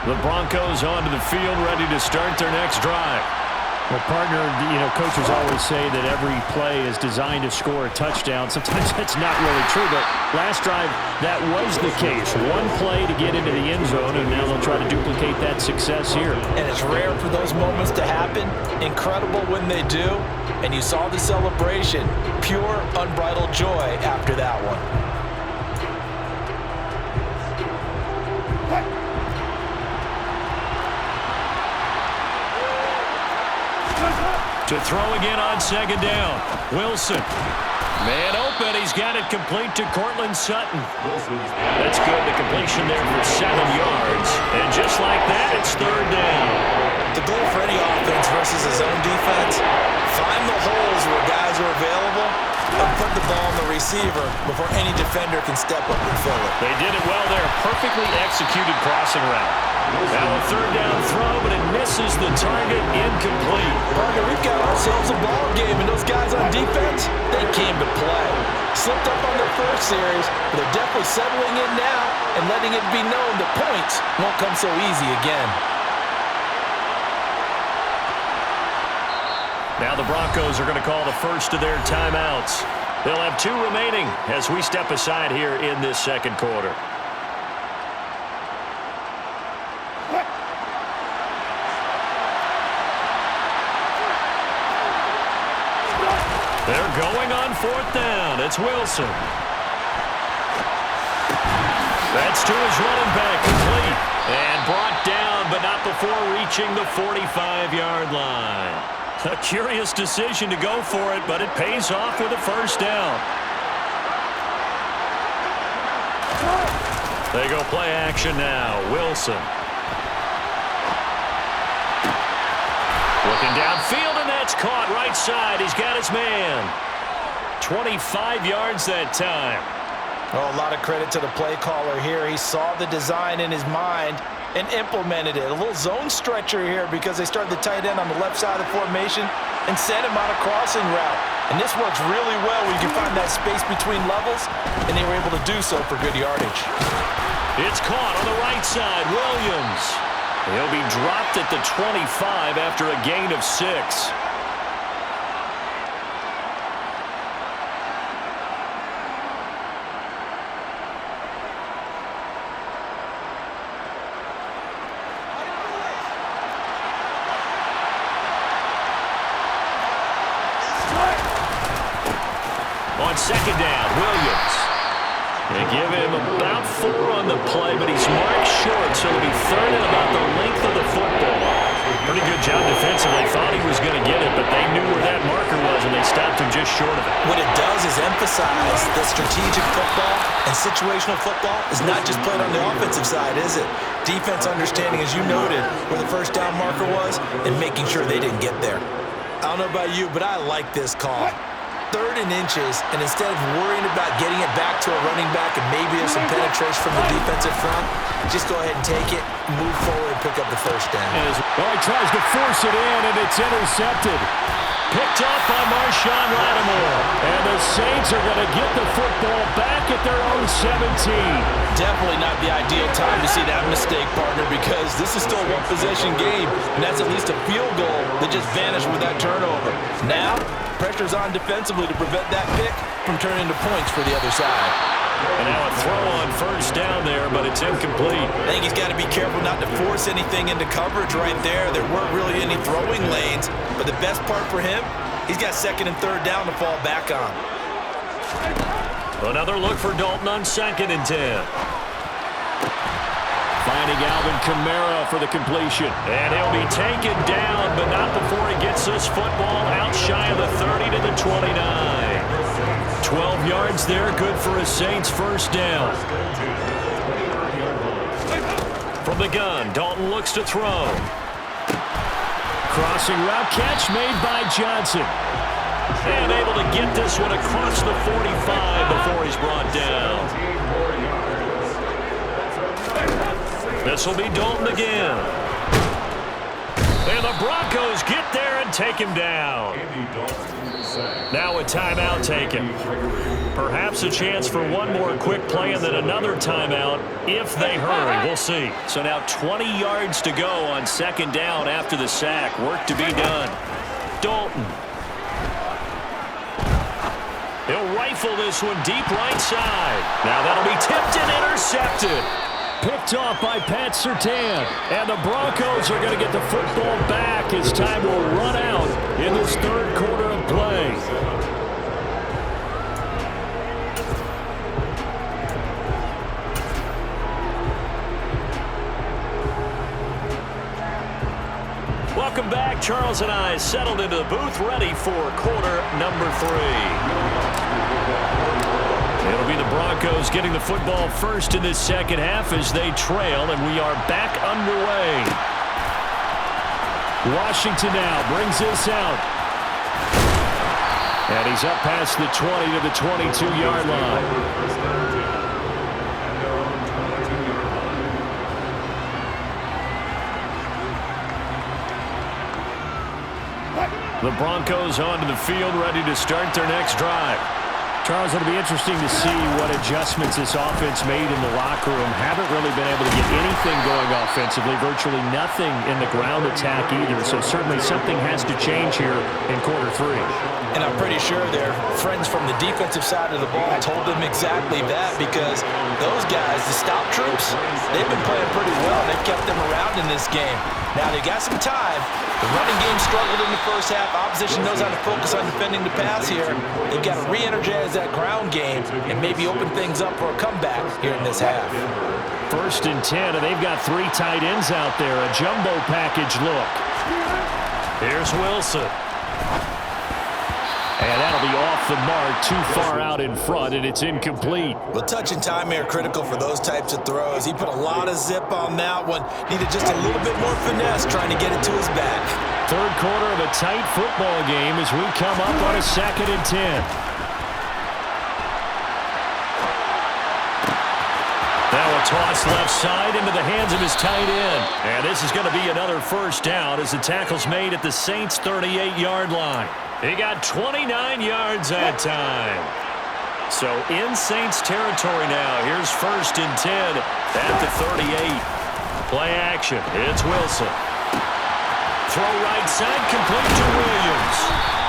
The Broncos onto the field, ready to start their next drive. Well, partner, coaches always say that every play is designed to score a touchdown. Sometimes that's not really true, but last drive, that was the case. One play to get into the end zone, and now they'll try to duplicate that success here. And it's rare for those moments to happen. Incredible when they do. And you saw the celebration. Pure, unbridled joy after that one. To throw again on second down. Wilson. Man open. He's got it complete to Cortland Sutton. That's good. The completion there for 7 yards. And just like that, it's third down. The goal for any offense versus his own defense, find the holes where guys are available and put the ball on the receiver before any defender can step up and fill it. They did it well there. Perfectly executed crossing route. Now a third down throw, but it misses the target. Incomplete. Partner, we've got ourselves a ball game, and those guys on defense, they came to play. Slipped up on their first series, but they're definitely settling in now and letting it be known that points won't come so easy again. Now the Broncos are going to call the first of their timeouts. They'll have 2 remaining as we step aside here in this second quarter. They're going on fourth down. It's Wilson. That's to his running back, complete. And brought down, but not before reaching the 45-yard line. A curious decision to go for it, but it pays off with a first down. They go play action now. Wilson. Looking downfield, and that's caught right side. He's got his man. 25 yards that time. Oh, a lot of credit to the play caller here. He saw the design in his mind and implemented it. A little zone stretcher here because they started the tight end on the left side of the formation and sent him on a crossing route. And this works really well where you can find that space between levels, and they were able to do so for good yardage. It's caught on the right side. Williams. He'll be dropped at the 25 after a gain of 6. On second down, Williams. They give him about 4 on the play, but he's marked short, so it'll be third and about the length of the football. Pretty good job defensively. Thought he was going to get it, but they knew where that marker was, and they stopped him just short of it. What it does is emphasize that strategic football and situational football is not just played on the offensive side, is it? Defense understanding, as you noted, where the first down marker was and making sure they didn't get there. I don't know about you, but I like this call. 3rd and inches, and instead of worrying about getting it back to a running back and maybe there's some penetration from the defensive front, just go ahead and take it, move forward, and pick up the first down. Well, he tries to force it in, and it's intercepted. Picked up by Marshawn Lattimore. And the Saints are going to get the football back at their own 17. Definitely not the ideal time to see that mistake, partner, because this is still a one-possession game, and that's at least a field goal that just vanished with that turnover. Now, pressure's on defensively to prevent that pick from turning into points for the other side. And now a throw on first down there, but it's incomplete. I think he's got to be careful not to force anything into coverage right there. There weren't really any throwing lanes, but the best part for him, he's got second and third down to fall back on. Another look for Dalton on 2nd and 10. Finding Alvin Kamara for the completion. And he'll be taken down, but not before he gets this football out shy of the 30 to the 29. 12 yards there, good for a Saints first down. From the gun, Dalton looks to throw. Crossing route catch made by Johnson. And able to get this one across the 45 before he's brought down. This will be Dalton again. And the Broncos get there and take him down. Now a timeout taken. Perhaps a chance for one more quick play and then another timeout if they hurry. We'll see. So now 20 yards to go on second down after the sack. Work to be done. Dalton. He'll rifle this one deep right side. Now that'll be tipped and intercepted. Picked off by Pat Surtain. And the Broncos are going to get the football back as time will run out in this third quarter of play. Welcome back. Charles and I settled into the booth, ready for quarter number 3. It'll be the Broncos getting the football first in this second half as they trail, and we are back underway. Washington now brings this out. And he's up past the 20 to the 22-yard line. The Broncos onto the field, ready to start their next drive. Charles, it'll be interesting to see what adjustments this offense made in the locker room. Haven't really been able to get anything going offensively, virtually nothing in the ground attack either. So certainly something has to change here in quarter 3. And I'm pretty sure their friends from the defensive side of the ball told them exactly that, because those guys, the stop troops, they've been playing pretty well. They've kept them around in this game. Now they got some time. The running game struggled in the first half. Opposition knows how to focus on defending the pass here. They've got to re-energize that ground game and maybe open things up for a comeback here in this half. 1st and 10, and they've got 3 tight ends out there. A jumbo package look. Here's Wilson. And that'll be off the mark, too far out in front, and it's incomplete. Well, touch and time here critical for those types of throws. He put a lot of zip on that one. Needed just a little bit more finesse trying to get it to his back. Third quarter of a tight football game as we come up on a 2nd and 10. Now a toss left side into the hands of his tight end. And this is going to be another first down as the tackle's made at the Saints' 38-yard line. He got 29 yards that time. So in Saints territory now. Here's 1st and 10 at the 38. Play action. It's Wilson. Throw right side, complete to Williams.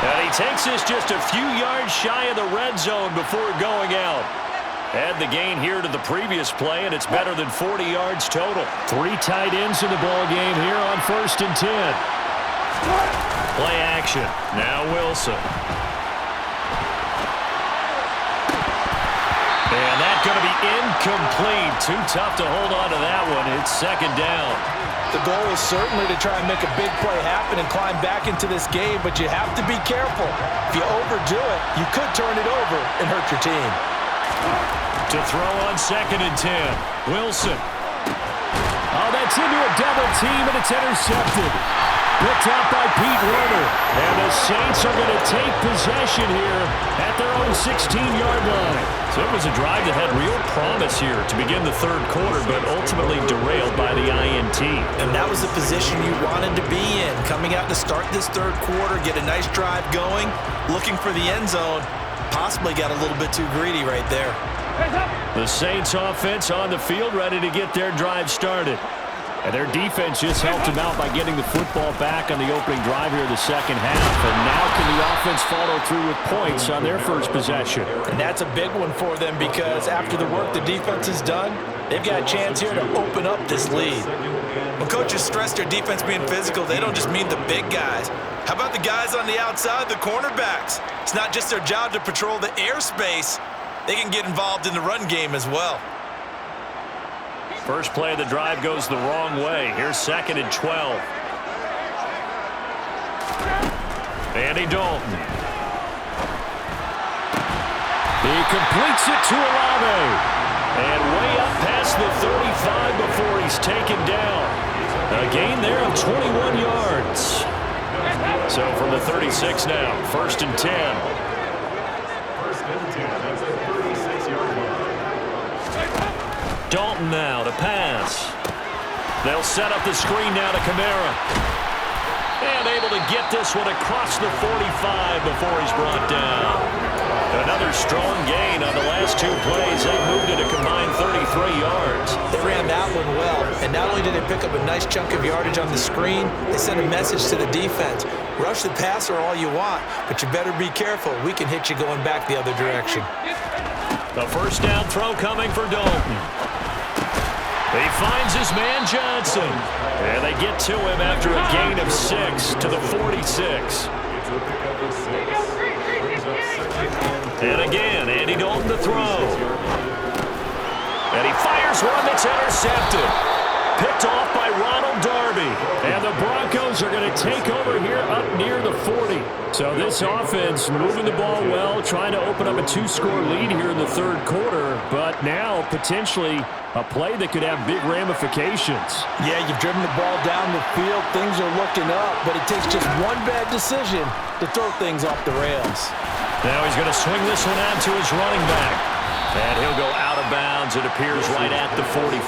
And he takes this just a few yards shy of the red zone before going out. Add the gain here to the previous play, and it's better than 40 yards total. 3 tight ends in the ball game here on 1st and 10. Play action. Now Wilson. And that's going to be incomplete. Too tough to hold on to that one. It's 2nd down. The goal is certainly to try and make a big play happen and climb back into this game, but you have to be careful. If you overdo it, you could turn it over and hurt your team. To throw on 2nd and 10. Wilson. Oh, that's into a double team, and it's intercepted. Picked up by Pete Werner. And the Saints are going to take possession here at their own 16-yard line. So it was a drive that had real promise here to begin the third quarter, but ultimately derailed by the INT. And that was the position you wanted to be in. Coming out to start this third quarter, get a nice drive going, looking for the end zone. Possibly got a little bit too greedy right there. The Saints offense on the field, ready to get their drive started. And their defense just helped them out by getting the football back on the opening drive here in the second half. And now can the offense follow through with points on their first possession? And that's a big one for them, because after the work the defense has done, they've got a chance here to open up this lead. When coaches stress their defense being physical, they don't just mean the big guys. How about the guys on the outside, the cornerbacks? It's not just their job to patrol the airspace. They can get involved in the run game as well. First play of the drive goes the wrong way. Here's 2nd and 12. Andy Dalton. He completes it to Olave. And way up past the 35 before he's taken down. A gain there of 21 yards. So from the 36 now, 1st and 10. Dalton now to pass. They'll set up the screen now to Kamara. And able to get this one across the 45 before he's brought down. Another strong gain on the last two plays. They moved it a combined 33 yards. They ran that one well, and not only did they pick up a nice chunk of yardage on the screen, they sent a message to the defense. Rush the passer all you want, but you better be careful. We can hit you going back the other direction. The first down throw coming for Dalton. He finds his man Johnson. And they get to him after a gain of 6 to the 46. And again, Andy Dalton to throw. And he fires one that's intercepted. Picked off by Ronald Darby. And the Broncos are going to take over here up near the 40. So this offense moving the ball well, trying to open up a 2-score lead here in the third quarter. But now potentially a play that could have big ramifications. Yeah, you've driven the ball down the field. Things are looking up, but it takes just one bad decision to throw things off the rails. Now he's going to swing this one out to his running back. And he'll go out of bounds. It appears right at the 45.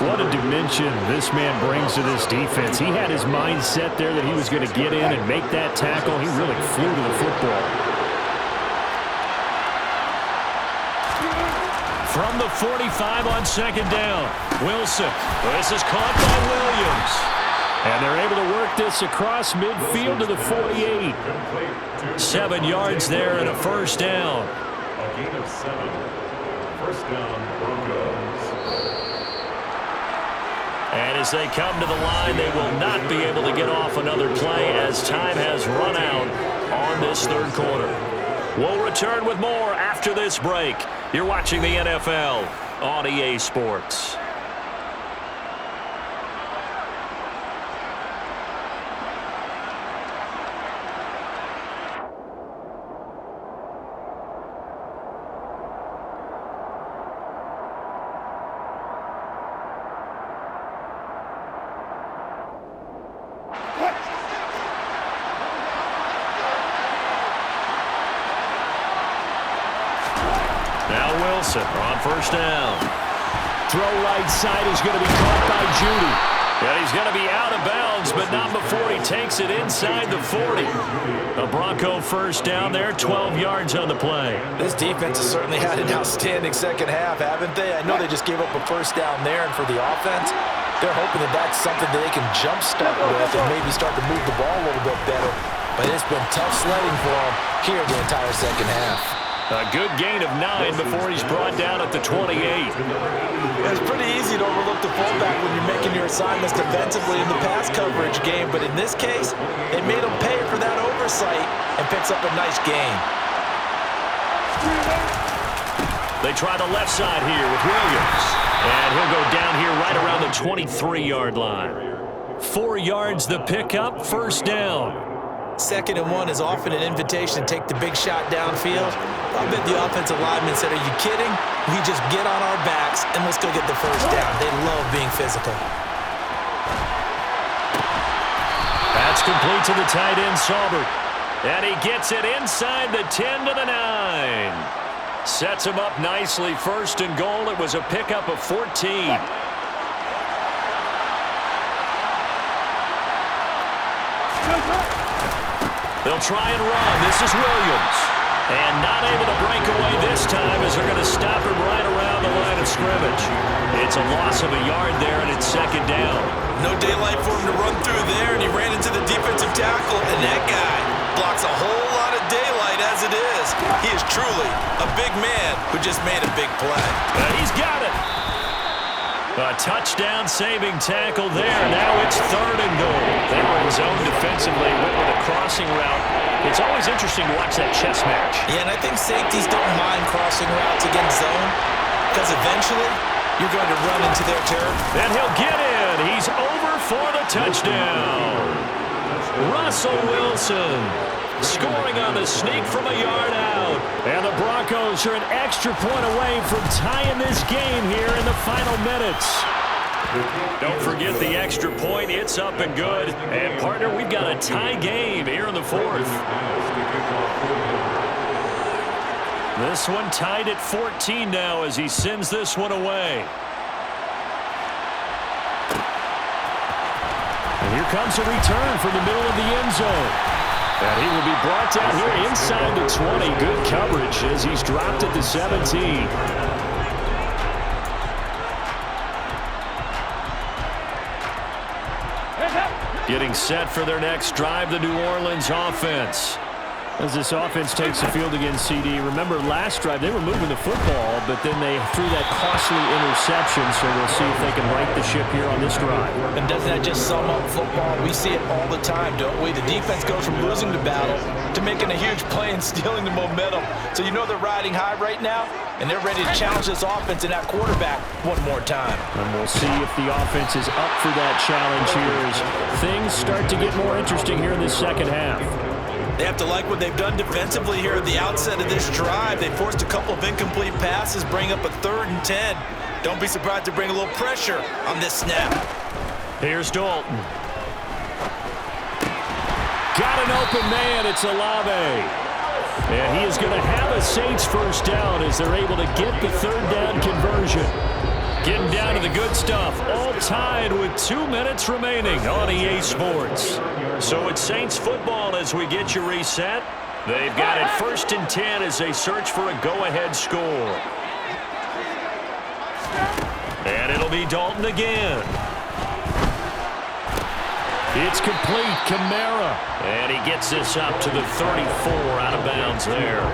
What a dimension this man brings to this defense. He had his mind set there that he was going to get in and make that tackle. He really flew to the football. From the 45 on second down, Wilson. This is caught by Williams. And they're able to work this across midfield to the 48. 7 yards there and a first down. A gain of 7. First down, Broncos. And as they come to the line, they will not be able to get off another play as time has run out on this third quarter. We'll return with more after this break. You're watching the NFL on EA Sports. On first down. Throw right side is going to be caught by Judy. And he's going to be out of bounds, but not before he takes it inside the 40. A Bronco first down there, 12 yards on the play. This defense has certainly had an outstanding second half, haven't they? I know they just gave up a first down there, and for the offense, they're hoping that that's something that they can jumpstart with and maybe start to move the ball a little bit better. But it's been tough sledding for them here the entire second half. A good gain of 9 before he's brought down at the 28. It's pretty easy to overlook the fullback when you're making your assignments defensively in the pass coverage game, but in this case, it made him pay for that oversight and picks up a nice gain. They try the left side here with Williams. And he'll go down here right around the 23-yard line. 4 yards the pickup, first down. 2nd and 1 is often an invitation to take the big shot downfield. I bet the offensive lineman said, are you kidding? We just get on our backs and let's go get the first down. They love being physical. That's complete to the tight end, Saubert. And he gets it inside the 10 to the 9. Sets him up nicely, first and goal. It was a pickup of 14. They'll try and run. This is Williams. And not able to break away this time as they're going to stop him right around the line of scrimmage. It's a loss of a yard there, and it's second down. No daylight for him to run through there, and he ran into the defensive tackle, and that guy blocks a whole lot of daylight as it is. He is truly a big man who just made a big play. And he's got it. A touchdown-saving tackle there. Now it's third and goal. They were in zone defensively, went with a crossing route. It's always interesting to watch that chess match. Yeah, and I think safeties don't mind crossing routes against zone because eventually you're going to run into their turf. And he'll get in. He's over for the touchdown. Russell Wilson scoring on the sneak from a yard out. And the Broncos are an extra point away from tying this game here in the final minutes. Don't forget the extra point. It's up and good. And, partner, we've got a tie game here in the fourth. This one tied at 14 now as he sends this one away. And here here comes a return from the middle of the end zone. And he will be brought down here inside the 20. Good coverage as he's dropped at the 17. Getting set for their next drive, the New Orleans offense. As this offense takes the field against CD, remember last drive they were moving the football, but then they threw that costly interception, so we'll see if they can right the ship here on this drive. And doesn't that just sum up football? We see it all the time, don't we? The defense goes from losing the battle to making a huge play and stealing the momentum. So you know they're riding high right now, and they're ready to challenge this offense and that quarterback one more time. And we'll see if the offense is up for that challenge here as things start to get more interesting here in this second half. They have to like what they've done defensively here at the outset of this drive. They forced a couple of incomplete passes, bring up a 3rd and 10. Don't be surprised to bring a little pressure on this snap. Here's Dalton. Got an open man. It's Olave. And he is going to have a Saints first down as they're able to get the 3rd down conversion. Getting down to the good stuff. All tied with 2 minutes remaining on EA Sports. So it's Saints football as we get you reset. They've got it 1st and 10 as they search for a go-ahead score. And it'll be Dalton again. It's complete. Kamara. And he gets this up to the 34 out of bounds there.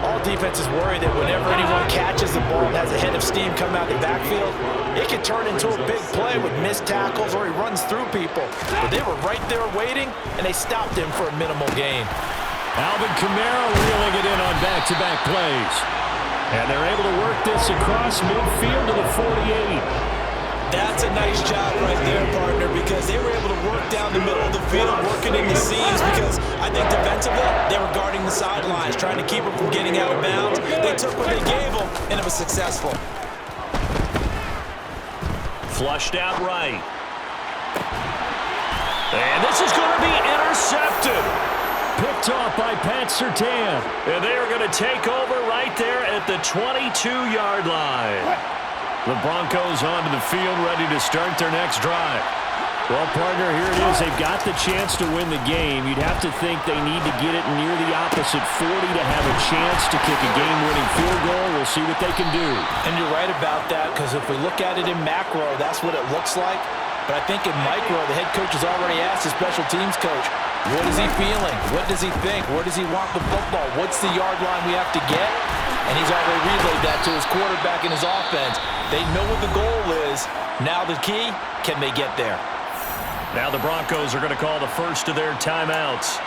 All defenses worry that whenever anyone catches the ball and has a head of steam come out the backfield, it can turn into a big play with missed tackles or he runs through people. But they were right there waiting, and they stopped him for a minimal gain. Alvin Kamara reeling it in on back-to-back plays. And they're able to work this across midfield to the 48. That's a nice job right there, partner, because they were able to work down the middle of the field, working in the seams, because I think defensively, they were guarding the sidelines, trying to keep them from getting out of bounds. They took what they gave them, and it was successful. Flushed out right. And this is going to be intercepted. Picked off by Pat Surtain. And they are going to take over right there at the 22-yard line. The Broncos onto the field, ready to start their next drive. Well, partner, here it is. They've got the chance to win the game. You'd have to think they need to get it near the opposite 40 to have a chance to kick a game-winning field goal. We'll see what they can do. And you're right about that, because if we look at it in macro, that's what it looks like. But I think in micro, the head coach has already asked the special teams coach, what is he feeling? What does he think? Where does he want the football? What's the yard line we have to get? And he's already relayed that to his quarterback and his offense. They know what the goal is. Now the key, can they get there? Now the Broncos are going to call the first of their timeouts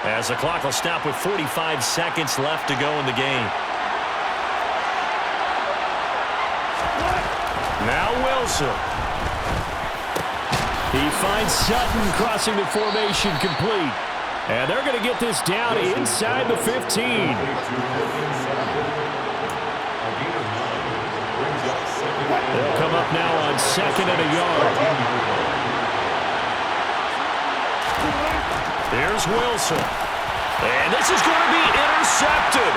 as the clock will stop with 45 seconds left to go in the game. Now Wilson. He finds Sutton crossing the formation complete. And they're going to get this down inside the 15. They'll come up now on 2nd and a yard. Here's Wilson. And this is going to be intercepted.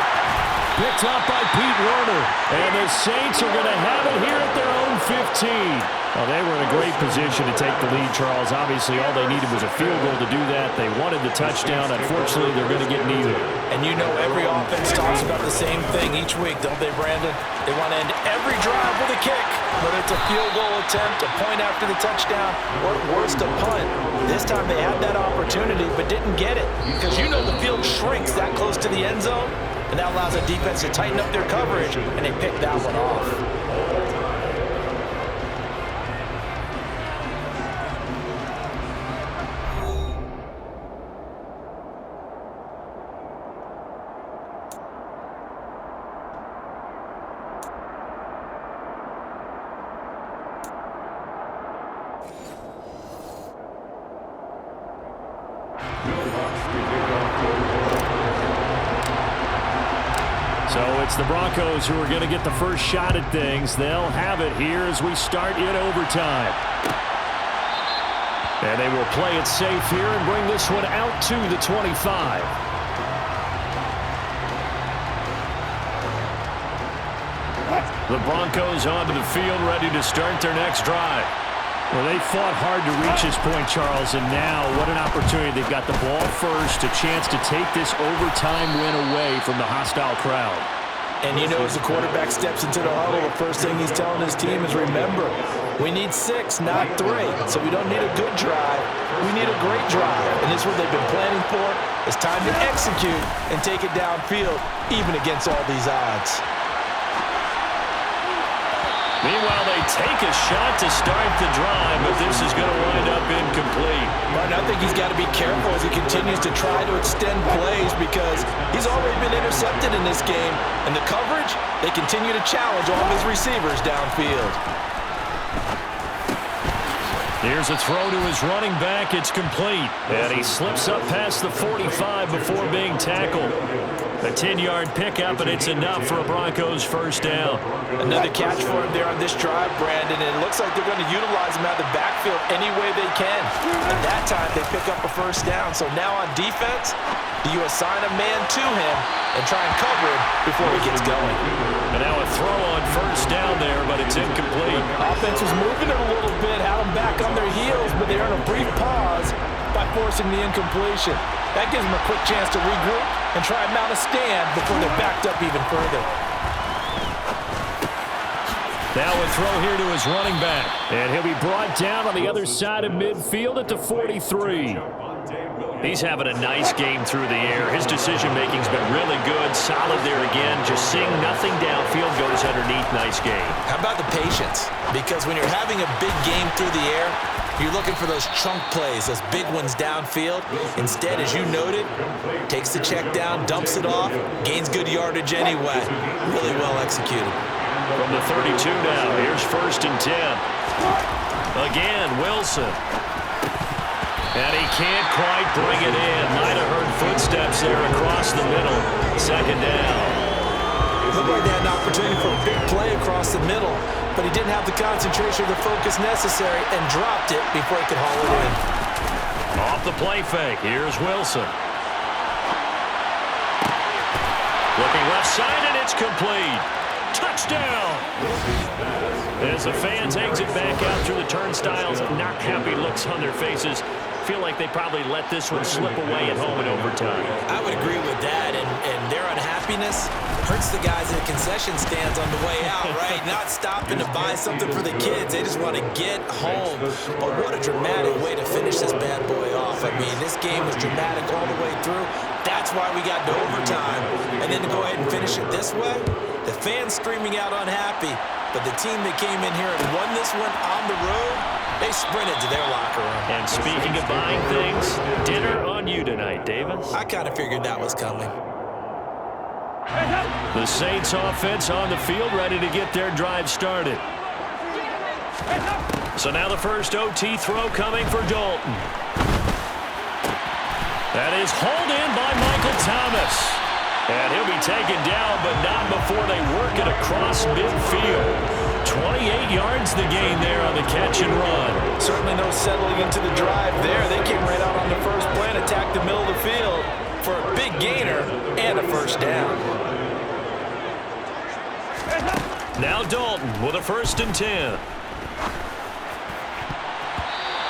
Picked up by Pete Werner. And the Saints are going to have it here at their own 15. Well, they were in a great position to take the lead, Charles. Obviously, all they needed was a field goal to do that. They wanted the touchdown. Unfortunately, they're going to get neither. And you know every offense talks about the same thing each week, don't they, Brandon? They want to end every drive with a kick, whether it's a field goal attempt, a point after the touchdown, or at worst, a punt. This time they had that opportunity but didn't get it because you know the field shrinks that close to the end zone, and that allows the defense to tighten up their coverage, and they picked that one off. So it's the Broncos who are going to get the first shot at things. They'll have it here as we start in overtime. And they will play it safe here and bring this one out to the 25. The Broncos onto the field ready to start their next drive. Well, they fought hard to reach this point, Charles, and now what an opportunity. They've got the ball first, a chance to take this overtime win away from the hostile crowd. And you know, as the quarterback steps into the huddle, the first thing he's telling his team is, remember, we need 6, not 3. So we don't need a good drive. We need a great drive. And this is what they've been planning for. It's time to execute and take it downfield, even against all these odds. Meanwhile, they take a shot to start the drive, but this is going to wind up incomplete. But I think he's got to be careful as he continues to try to extend plays because he's already been intercepted in this game. And the coverage, they continue to challenge all of his receivers downfield. Here's a throw to his running back. It's complete. And he slips up past the 45 before being tackled. A 10-yard pickup, and it's enough for a Broncos first down. Another catch for him there on this drive, Brandon, and it looks like they're going to utilize him out of the backfield any way they can. And that time, they pick up a first down. So now on defense, do you assign a man to him and try and cover him before he gets going? And now a throw on first down there, but it's incomplete. Offense was moving it a little bit, had them back on their heels, but they earn a brief pause by forcing the incompletion. That gives them a quick chance to regroup and try and mount a stand before they're backed up even further. Now a throw here to his running back. And he'll be brought down on the other side of midfield at the 43. He's having a nice game through the air. His decision-making's been really good. Solid there again. Just seeing nothing downfield, goes underneath. Nice game. How about the patience? Because when you're having a big game through the air, you're looking for those chunk plays, those big ones downfield. Instead, as you noted, takes the check down, dumps it off, gains good yardage anyway. Really well executed. From the 32 now, here's 1st and 10. Again, Wilson. And he can't quite bring it in. Might have heard footsteps there across the middle. 2nd down. Looked like they had an opportunity for a big play across the middle, but he didn't have the concentration or the focus necessary and dropped it before he could haul it in. Off the play fake, here's Wilson. Looking left side, and it's complete. Touchdown! As the fans exit back out through the turnstiles, not happy looks on their faces. Feel like they probably let this one slip away at home in overtime. I would agree with that, and their unhappiness hurts the guys in the concession stands on the way out, right? Not stopping to buy something for the kids. They just want to get home. But what a dramatic way to finish this bad boy off. I mean, this game was dramatic all the way through. That's why we got to overtime. And then to go ahead and finish it this way, the fans screaming out unhappy. But the team that came in here and won this one on the road, they sprinted to their locker room. And speaking of buying things, dinner on you tonight, Davis. I kind of figured that was coming. The Saints offense on the field, ready to get their drive started. So now the first OT throw coming for Dalton. That is hauled in by Michael Thomas. And he'll be taken down, but not before they work it across midfield. 28 yards the gain there on the catch and run. Certainly no settling into the drive there. They came right out on the first play and attacked the middle of the field for a big gainer and a first down. Now Dalton with a 1st and 10.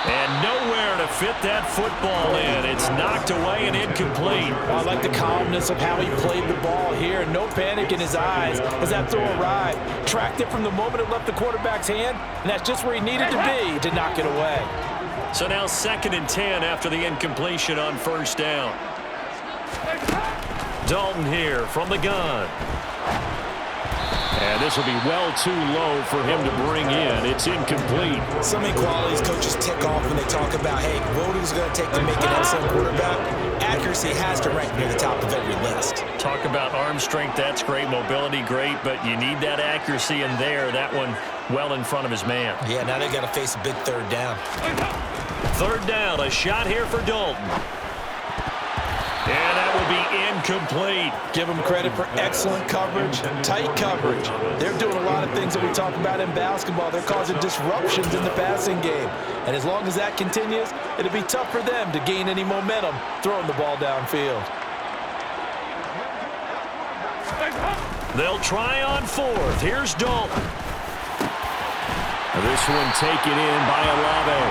And nowhere to fit that football in. It's knocked away and incomplete. I like the calmness of how he played the ball here. No panic in his eyes as that throw arrived. Tracked it from the moment it left the quarterback's hand, and that's just where he needed to be to knock it away. So now 2nd and 10 after the incompletion on 1st down. Dalton here from the gun. And this will be well too low for him to bring in. It's incomplete. So many qualities coaches tick off when they talk about, hey, what is it going to take to make an excellent quarterback? Accuracy has to rank near the top of every list. Talk about arm strength, that's great. Mobility, great, but you need that accuracy in there. That one well in front of his man. Yeah, now they got to face a big 3rd down. 3rd down, a shot here for Dalton. And that will be incomplete. Give them credit for excellent coverage, tight coverage. They're doing a lot of things that we talk about in basketball. They're causing disruptions in the passing game. And as long as that continues, it'll be tough for them to gain any momentum throwing the ball downfield. They'll try on 4th. Here's Dalton. This one taken in by Olave.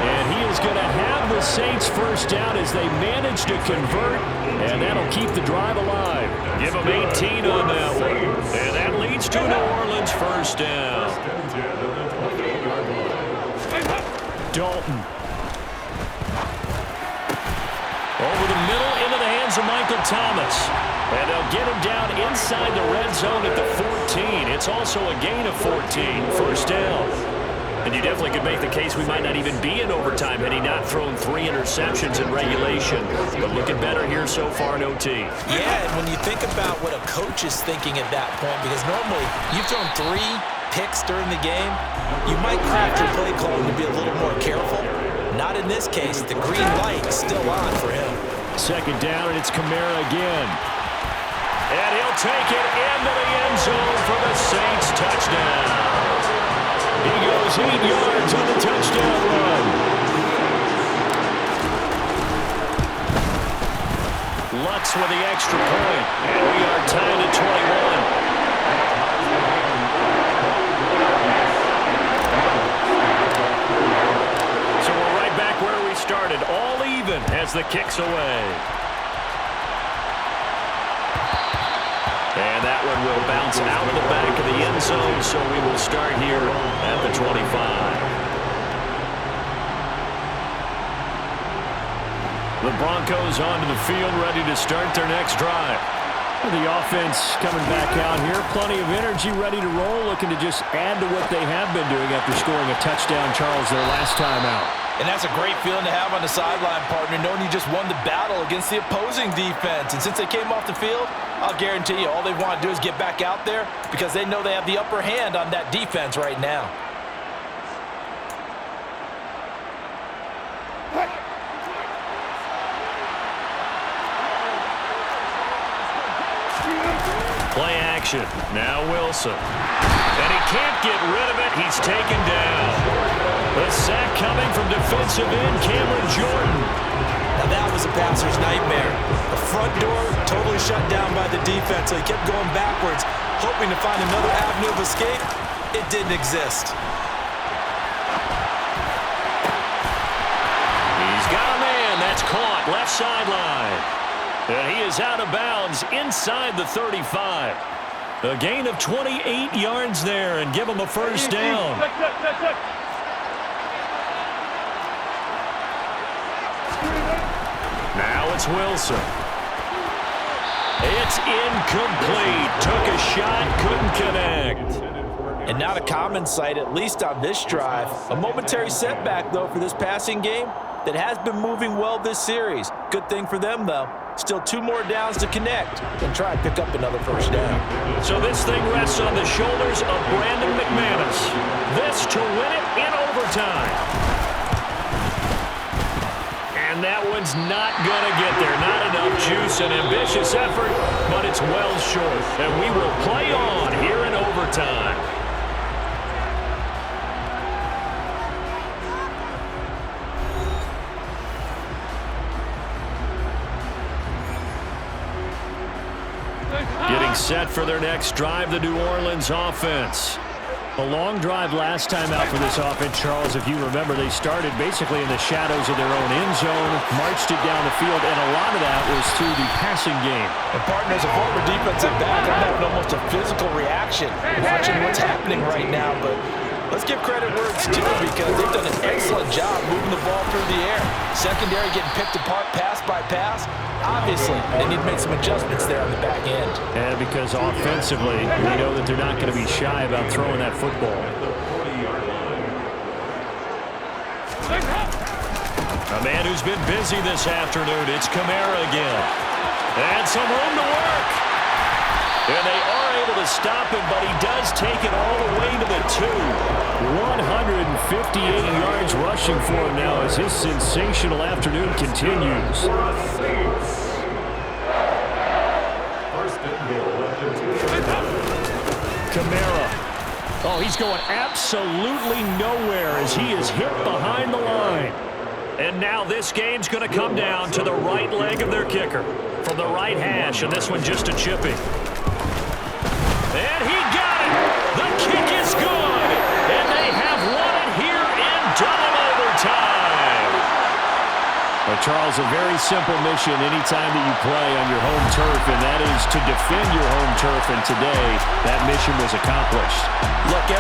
And he is going to have the Saints first down as they manage to convert, and that'll keep the drive alive. Give them 18 on that one. And that leads to New Orleans first down. Dalton. Over the middle into the hands of Michael Thomas. And they'll get him down inside the red zone at the 14. It's also a gain of 14. First down. And you definitely could make the case we might not even be in overtime had he not thrown 3 interceptions in regulation. But looking better here so far in OT. Yeah, and when you think about what a coach is thinking at that point, because normally you've thrown 3 picks during the game, you might craft your play calling to be a little more careful. Not in this case. The green light is still on for him. Second down, and it's Kamara again. And he'll take it into the end zone for the Saints touchdown. He goes 8 yards on the touchdown run. Lutz with the extra point. And we are tied at 21. So we're right back where we started. All even as the kick's away. And that one will bounce out of the back of the end zone, so we will start here at the 25. The Broncos onto the field, ready to start their next drive. The offense coming back out here, plenty of energy, ready to roll, looking to just add to what they have been doing after scoring a touchdown, Charles, their last time out. And that's a great feeling to have on the sideline, partner, knowing you just won the battle against the opposing defense. And since they came off the field, I'll guarantee you all they want to do is get back out there because they know they have the upper hand on that defense right now. Play action. Now Wilson. And he can't get rid of it. He's taken down. The sack coming from defensive end Cameron Jordan. Now that was a passer's nightmare. The front door totally shut down by the defense, so he kept going backwards, hoping to find another avenue of escape. It didn't exist. He's got a man. That's caught. Left sideline. And he is out of bounds inside the 35. A gain of 28 yards there and give him a first down. Now it's Wilson. It's incomplete. Took a shot, couldn't connect. And not a common sight, at least on this drive. A momentary setback, though, for this passing game that has been moving well this series. Good thing for them, though. Still 2 more downs to connect and try and pick up another first down. So this thing rests on the shoulders of Brandon McManus. This to win it in overtime. And that one's not going to get there. Not enough juice, an ambitious effort, but it's well short. And we will play on here in overtime. Getting set for their next drive, the New Orleans offense. A long drive last time out for this offense, Charles. If you remember, they started basically in the shadows of their own end zone, marched it down the field, and a lot of that was through the passing game. And partner, as a former defensive back, I'm having almost a physical reaction watching what's happening right now. But let's give credit where it's due because they've done an excellent job moving the ball through the air. Secondary getting picked apart pass by pass. Obviously, they need to make some adjustments there on the back end. And because offensively, we know that they're not going to be shy about throwing that football. A man who's been busy this afternoon, it's Kamara again. And some room to work. And they are able to stop him, but he does take it all the way to the 2. 158 yards rushing for him now as his sensational afternoon continues. Kamara. Oh, he's going absolutely nowhere as he is hit behind the line. And now this game's going to come down to the right leg of their kicker. From the right hash, and this one just a chipping. And he got it! The kick is good! And they have Charles, a very simple mission anytime that you play on your home turf, and that is to defend your home turf. And today, that mission was accomplished. Look, every